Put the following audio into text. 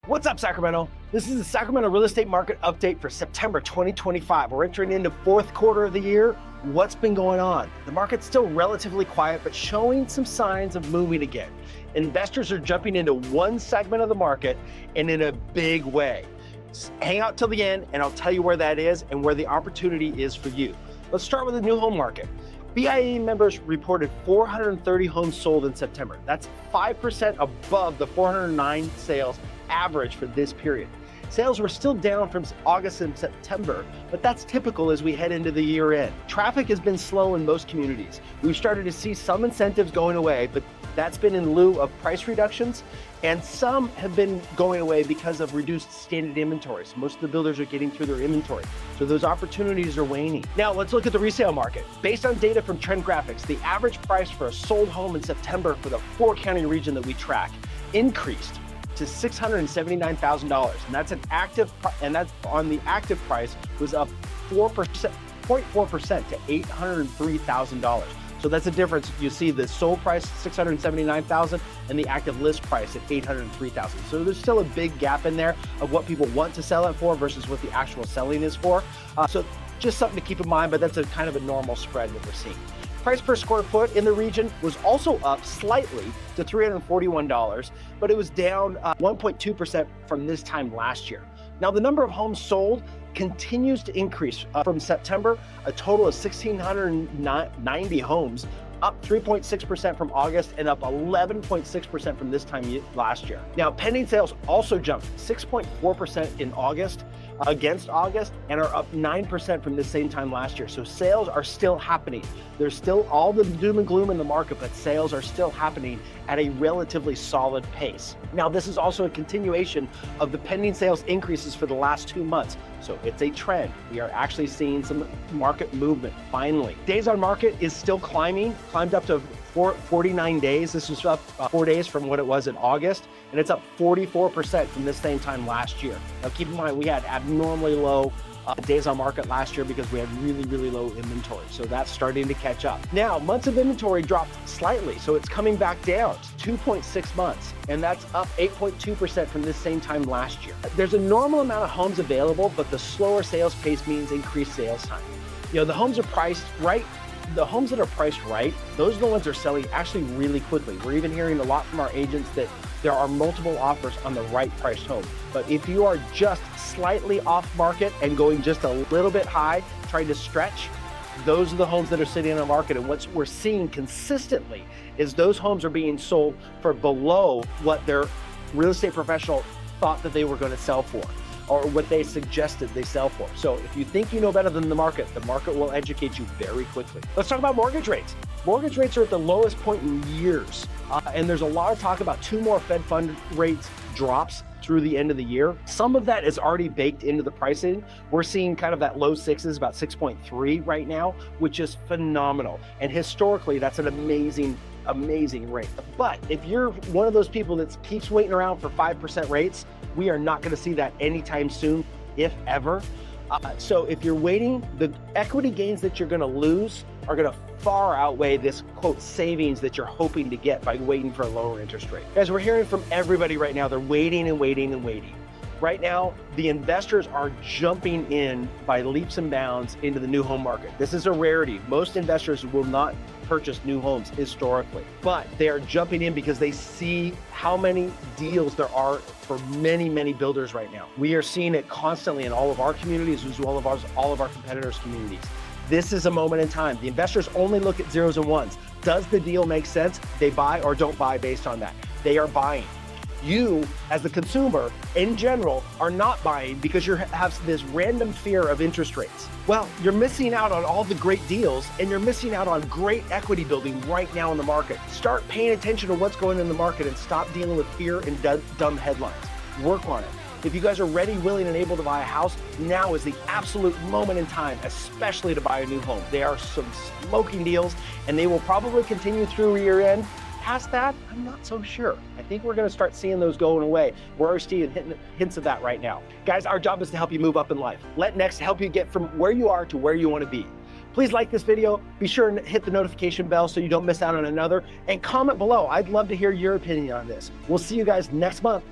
What's up, Sacramento? This is the Sacramento real estate market update for September 2025. We're entering into fourth quarter of the year. What's been going on? The market's still relatively quiet, but showing some signs of moving again. Investors are jumping into one segment of the market and in a big way. Hang out till the end and I'll tell you where that is and where the opportunity is for you. Let's start with the new home market. BIA members reported 430 homes sold in September. That's 5% above the 409 sales average for this period. Sales were still down from August and September, but that's typical as we head into the year end. Traffic has been slow in most communities. We've started to see some incentives going away, but that's been in lieu of price reductions, and some have been going away because of reduced standard inventories. Most of the builders are getting through their inventory, so those opportunities are waning. Now let's look at the resale market. Based on data from Trend Graphics, the average price for a sold home in September for the 4-county region that we track increased to $679,000, and that's an active, and that's on the active price was up 0.4% to $803,000. So that's the difference. You see the sold price $679,000 and the active list price at $803,000. So there's still a big gap in there of what people want to sell it for versus what the actual selling is for. So just something to keep in mind, but that's a kind of a normal spread that we're seeing. Price per square foot in the region was also up slightly to $341, but it was down 1.2% from this time last year. Now, the number of homes sold continues to increase from September, a total of 1,690 homes, up 3.6% from August and up 11.6% from this time last year. Now, pending sales also jumped 6.4% in August against August and are up 9% from the same time last year. So sales are still happening. There's still all the doom and gloom in the market, but sales are still happening at a relatively solid pace. Now, this is also a continuation of the pending sales increases for the last 2 months. So it's a trend. We are actually seeing some market movement finally. Days on market is still climbing, climbed up to 49 days. This is up 4 days from what it was in August, and it's up 44% from this same time last year. Now keep in mind, we had abnormally low days on market last year because we had really low inventory. So that's starting to catch up. Now, months of inventory dropped slightly, so it's coming back down to 2.6 months, and that's up 8.2% from this same time last year. There's a normal amount of homes available, but the slower sales pace means increased sales time. You know, the homes are priced right. The homes that are priced right, those are the ones that are selling actually really quickly. We're even hearing a lot from our agents that there are multiple offers on the right priced home. But if you are just slightly off market and going just a little bit high, trying to stretch, those are the homes that are sitting in the market. And what we're seeing consistently is those homes are being sold for below what their real estate professional thought that they were going to sell for, or what they suggested they sell for. So if you think you know better than the market will educate you very quickly. Let's talk about mortgage rates. Mortgage rates are at the lowest point in years. And there's a lot of talk about 2 more Fed fund rates drops through the end of the year. Some of that is already baked into the pricing. We're seeing kind of that low 6s, about 6.3 right now, which is phenomenal. And historically, that's an amazing rate. But if you're one of those people that keeps waiting around for 5% rates, we are not going to see that anytime soon, if ever. So if you're waiting, the equity gains that you're going to lose are going to far outweigh this quote savings that you're hoping to get by waiting for a lower interest rate. Guys, we're hearing from everybody right now. They're waiting and waiting and waiting. Right now, the investors are jumping in by leaps and bounds into the new home market. This is a rarity. Most investors will not purchase new homes historically, but they are jumping in because they see how many deals there are for many builders right now. We are seeing it constantly in all of our communities as well as all of our competitors' communities. This is a moment in time. The investors only look at zeros and ones. Does the deal make sense? They buy or don't buy based on that. They are buying. You, as the consumer, in general, are not buying because you have this random fear of interest rates. Well, you're missing out on all the great deals, and you're missing out on great equity building right now in the market. Start paying attention to what's going on in the market and stop dealing with fear and dumb headlines. Work on it. If you guys are ready, willing, and able to buy a house, now is the absolute moment in time, especially to buy a new home. There are some smoking deals, and they will probably continue through year end. Past that, I'm not so sure. I think we're going to start seeing those going away. We're already seeing hints of that right now. Guys, our job is to help you move up in life. Let Next help you get from where you are to where you want to be. Please like this video. Be sure and hit the notification bell so you don't miss out on another, and comment below. I'd love to hear your opinion on this. We'll see you guys next month.